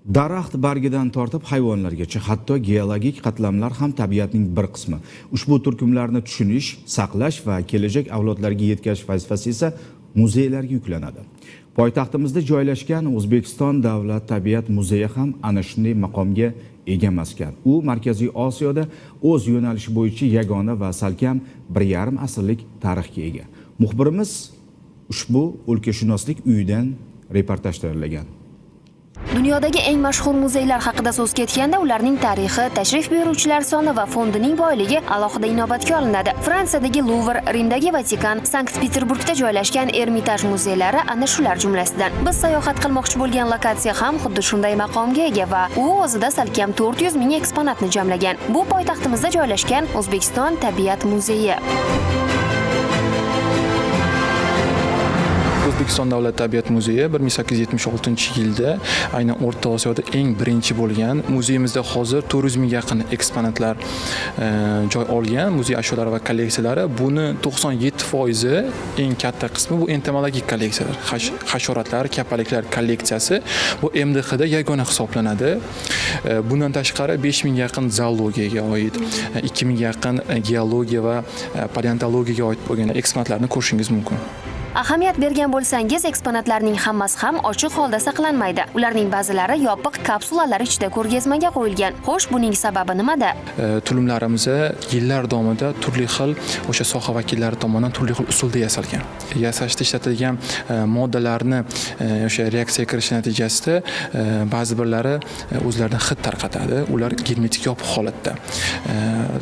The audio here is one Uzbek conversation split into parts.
Daraxt bargidan tortib hayvonlargacha, hatto geologik qatlamlar ham tabiatning bir qismi. Ushbu turkumlarni tushunish, saqlash va kelajak avlodlarga yetkazish vazifasi esa muzeylarga yuklanadi. Poytaxtimizda joylashgan O'zbekiston Davlat tabiat muzeyi ham ana shunday maqomga ega maskan. U Markaziy Osiyoda o'z yo'nalishi bo'yicha yagona va salkam 1,5 asrlik tarixga ega. Muxbirimiz ushbu o'lkashunoslik uyidan reportaj tayyorlagan. Dunyodagi eng mashhur muzeylar haqida so'z ketganda, ularning tarixi, tashrif buyuruvchilar soni va fondining boyligi alohida inobatga olinadi. Fransiyadagi Louvre, Rimdagi Vatikan, Sankt-Peterburgda joylashgan Ermitaj muzeylari ana shular jumlasidan. Biz sayohat qilmoqchi bo'lgan lokatsiya ham xuddi shunday maqomga ega va u o'zida salkam 400 ming eksponatni jamlagan. Bu poytaxtimizda joylashgan O'zbekiston Tabiat muzeyi. O'zbekiston Davlat tabiat muzeyi 1876-yilda aynan O'rta Osiyoda eng birinchi bo'lgan. Muzeyimizda hozir 400 mingga yaqin eksponatlar joy olgan, muzey ashyolari va kolleksiyalari. Buni 97% eng katta qismi bu entomologik kolleksiyalar. Hasharotlar, kapaliklar kolleksiyasi bu MDHda yagona hisoblanadi. Bundan tashqari 5 mingga yaqin zoologiyaga oid, 2 mingga yaqin geologiya va paleontologiyaga oid bo'lgan eksponatlarni ko'rishingiz mumkin. Ahamiyat bergan bo'lsangiz, eksponatlarning hammasi ham ochiq holda saqlanmaydi. Ularning ba'zilari yopiq kapsulalar ichida ko'rgazmaga qo'yilgan. Xo'sh, buning sababi nimada? Tulimlarimiz yillar davomida turli xil o'sha soha vakillari tomonidan turli xil usulda yasalgan. Yasashda ishlatilgan moddalarni o'sha reaksiyaga kirish natijasida ba'zi birlari o'zlaridan hid tarqatadi. Ular germetik yopiq holatda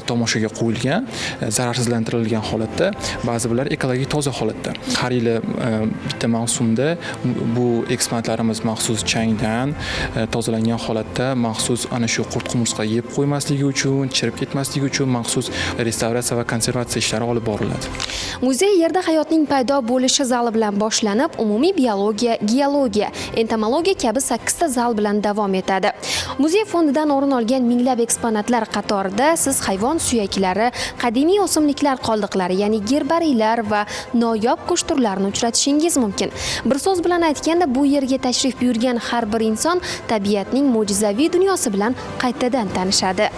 tomoshaga qo'yilgan, zararsizlantirilgan holatda, ba'zi birlar ekologik toza holatda. Har yili bitta mavsumda bu eksponatlarimiz maxsus changdan tozalangan holatda, maxsus ana shu qurt-qumursqa yeb qo'ymasligi uchun, chirib ketmasligi uchun maxsus restavratsiya va konservatsiya ishlari olib boriladi. Muzey yerda hayotning paydo bo'lishi zali bilan boshlanib, umumiy biologiya, geologiya, entomologiya kabi 8 ta zal bilan davom etadi. Muzey fondidan o'rin olgan minglab eksponatlar qatorida siz hayvon suyaklari, qadimiy o'simliklar qoldiqlari, ya'ni gerbariylar va noyob qush turlarini uchratishingiz mumkin. Bir so'z bilan aytganda, bu yerga tashrif buyurgan har bir inson tabiatning mo'jizaviy dunyosi bilan qaytadan tanishadi.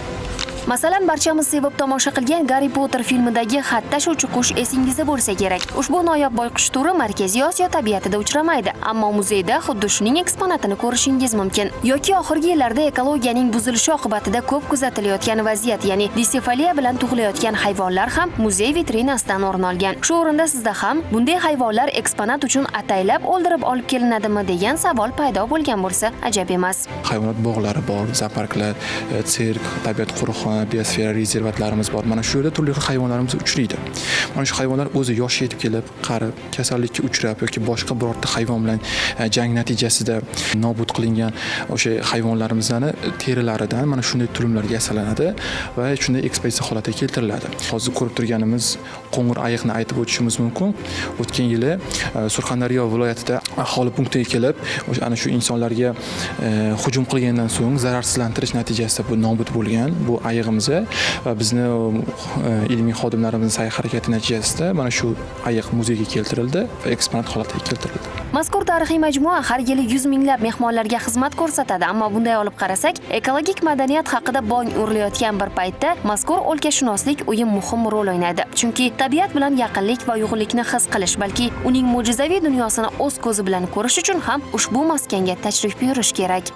Masalan, barchamiz sevib tomosha qilgan Harry Potter filmidagi xat tashuvchi qush esingizda bo'lsa kerak. Ushbu noyob boyqush turi Markaziy Osiyo tabiatida uchramaydi, ammo muzeyda xuddi shuning eksponatini ko'rishingiz mumkin. Yoki oxirgi yillarda ekologiyaning buzilishi oqibatida ko'p kuzatilayotgan vaziyat, ya'ni disefaliya bilan tug'ilayotgan hayvonlar ham muzey vitrinasidan o'rin olgan. Shu o'rinda sizda ham bunday hayvonlar eksponat uchun ataylab o'ldirib olib kelinadimi degan savol paydo bo'lgan bo'lsa, ajab emas. Hayvonot bog'lari bor, zooparklar, sirk, tabiat qo'riqxona, biosfera rezervatlarimiz bor. Mana shu yerda turli xil hayvonlarimiz uchraydi. Mana shu hayvonlar o'zi yosh yetib kelib, qarib, kasallikka uchrab yoki boshqa birorta hayvon bilan jang natijasida nobud qilingan o'sha hayvonlarimizning terilaridan mana shunday tulimlar yasalanadi va shunday ekspozitsiya holatiga keltiriladi. Hozir ko'rib turganimiz qo'ng'ir ayiqni aytib o'tishimiz mumkin. O'tgan yili Surxondaryo viloyatida aholi punktiga kelib, o'sha ana shu insonlarga hujum qilgandan so'ng zararsizlantirish natijasida bu nobud bo'lgan. Bu ayiq va bizni ilmiy xodimlarimizning sa'y-harakati natijasida mana shu ayiq muzeyga keltirildi va eksponat holatiga keltirildi. Mazkur tarixiy majmua har yili 100 minglab mehmonlarga xizmat ko'rsatadi, ammo bunday olib qarasak, ekologik madaniyat haqida bong urilayotgan bir paytda mazkur o'lkashunoslik uyi muhim rol o'ynaydi. Chunki tabiat bilan yaqinlik va uyg'unlikni his qilish, balki uning mo'jizaviy dunyosini o'z ko'zi bilan ko'rish uchun ham ushbu maskanga tashrif buyurish kerak.